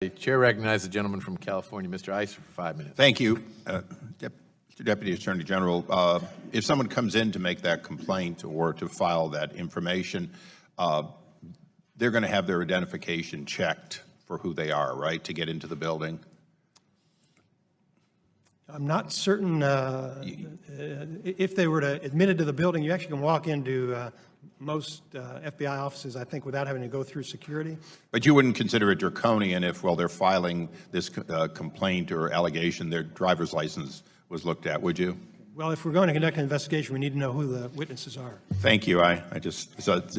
The chair recognizes the gentleman from California, Mr. Issa, for 5 minutes. Thank you. Mr. Deputy Attorney General, if someone comes in to make that complaint or to file that information, they're going to have their identification checked for who they are, right, to get into the building? I'm not certain if they were to admit it to the building. You actually can walk into most FBI offices, I think, without having to go through security. But you wouldn't consider it draconian if, while they're filing this complaint or allegation, their driver's license was looked at, would you? Well, if we're going to conduct an investigation, we need to know who the witnesses are. Thank you. I just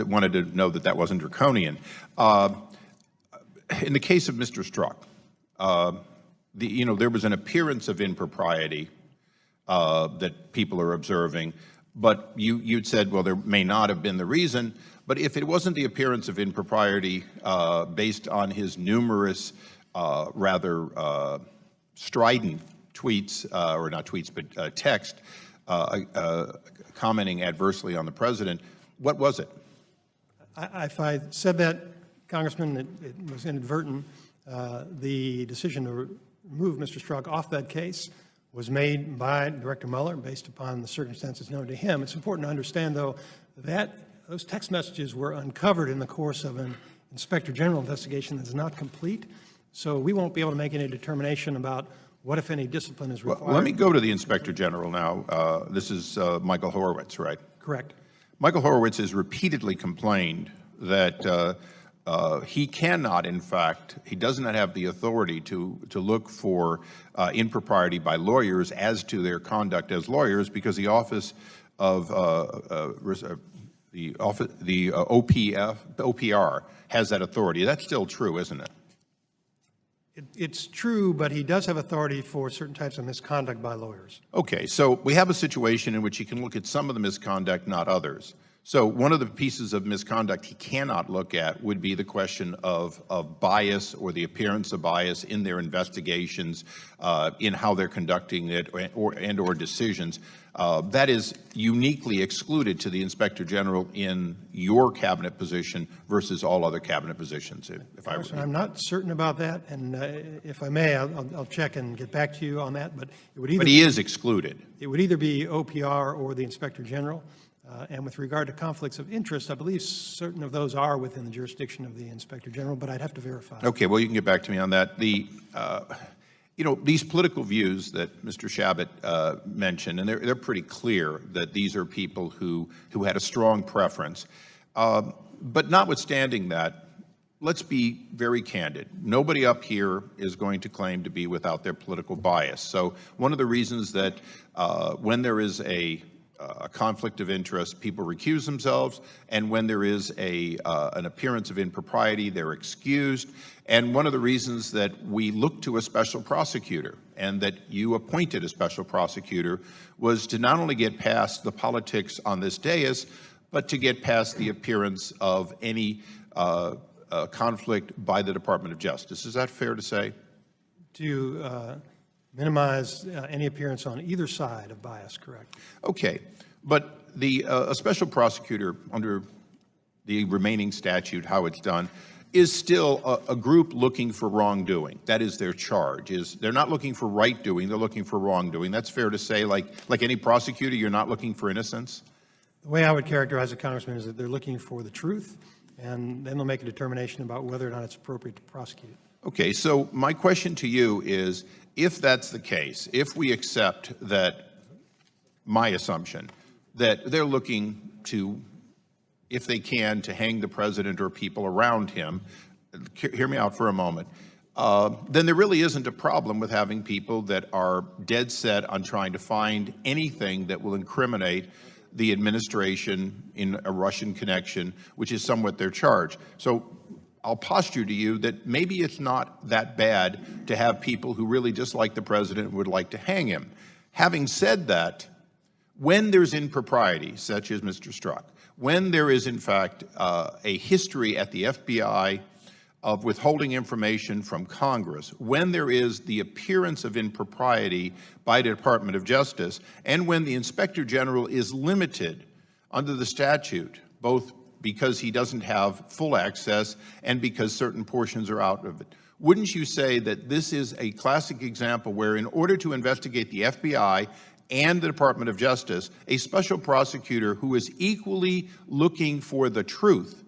wanted to know that that wasn't draconian. In the case of Mr. Strzok, there was an appearance of impropriety that people are observing, but you'd said, well, there may not have been the reason, but if it wasn't the appearance of impropriety based on his numerous rather strident tweets, or not tweets, but text, commenting adversely on the president, what was it? If I said that, Congressman, it was inadvertent. The decision to remove Mr. Strzok off that case was made by Director Mueller based upon the circumstances known to him. It's important to understand, though, that those text messages were uncovered in the course of an Inspector General investigation that is not complete, so we won't be able to make any determination about what, if any, discipline is required. Well, let me go to the Inspector General now. This is Michael Horowitz, right? Correct. Michael Horowitz has repeatedly complained that he cannot, in fact, he does not have the authority to look for impropriety by lawyers as to their conduct as lawyers, because the office of the OPR has that authority. That's still true, isn't it? It's true, but he does have authority for certain types of misconduct by lawyers. Okay, so we have a situation in which he can look at some of the misconduct, not others. So one of the pieces of misconduct he cannot look at would be the question of bias or the appearance of bias in their investigations, in how they're conducting it, or decisions. That is uniquely excluded to the Inspector General in your cabinet position versus all other cabinet positions. I'm not certain about that, and if I may, I'll check and get back to you on that. But it would either. But he is excluded. It would either be OPR or the Inspector General. And with regard to conflicts of interest, I believe certain of those are within the jurisdiction of the Inspector General, but I'd have to verify. Okay, well, you can get back to me on that. These political views that Mr. Shabbat mentioned, and they're pretty clear that these are people who had a strong preference. But notwithstanding that, let's be very candid. Nobody up here is going to claim to be without their political bias. So one of the reasons that when there is a conflict of interest, people recuse themselves, and when there is an appearance of impropriety, they're excused. And one of the reasons that we look to a special prosecutor and that you appointed a special prosecutor was to not only get past the politics on this dais, but to get past the appearance of any conflict by the Department of Justice. Is that fair to say? To minimize any appearance on either side of bias, correct? Okay, but a special prosecutor under the remaining statute, how it's done, is still a group looking for wrongdoing. That is their charge. They're not looking for right doing, they're looking for wrongdoing. That's fair to say, like any prosecutor, you're not looking for innocence? The way I would characterize it, Congressman, is that they're looking for the truth, and then they'll make a determination about whether or not it's appropriate to prosecute. Okay, so my question to you is, if that's the case, if we accept that, my assumption, that they're looking to, if they can, to hang the president or people around him, hear me out for a moment, then there really isn't a problem with having people that are dead set on trying to find anything that will incriminate the administration in a Russian connection, which is somewhat their charge. So I'll posture to you that maybe it's not that bad to have people who really dislike the president and would like to hang him. Having said that, when there's impropriety, such as Mr. Strzok, when there is, in fact, a history at the FBI of withholding information from Congress, when there is the appearance of impropriety by the Department of Justice, and when the Inspector General is limited under the statute, both because he doesn't have full access and because certain portions are out of it, wouldn't you say that this is a classic example where in order to investigate the FBI and the Department of Justice, a special prosecutor who is equally looking for the truth,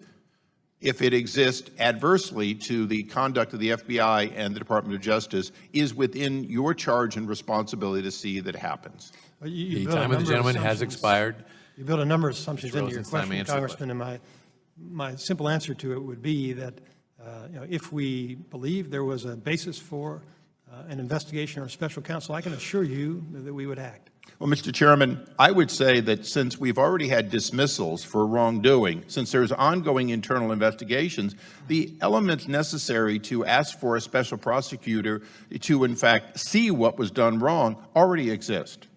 if it exists adversely to the conduct of the FBI and the Department of Justice, is within your charge and responsibility to see that happens? The time of the gentleman has expired. You built a number of assumptions into your Rosenstein, question, answer the Congressman, and my simple answer to it would be that if we believe there was a basis for an investigation or a special counsel, I can assure you that we would act. Well, Mr. Chairman, I would say that since we've already had dismissals for wrongdoing, since there's ongoing internal investigations, the elements necessary to ask for a special prosecutor to, in fact, see what was done wrong already exist.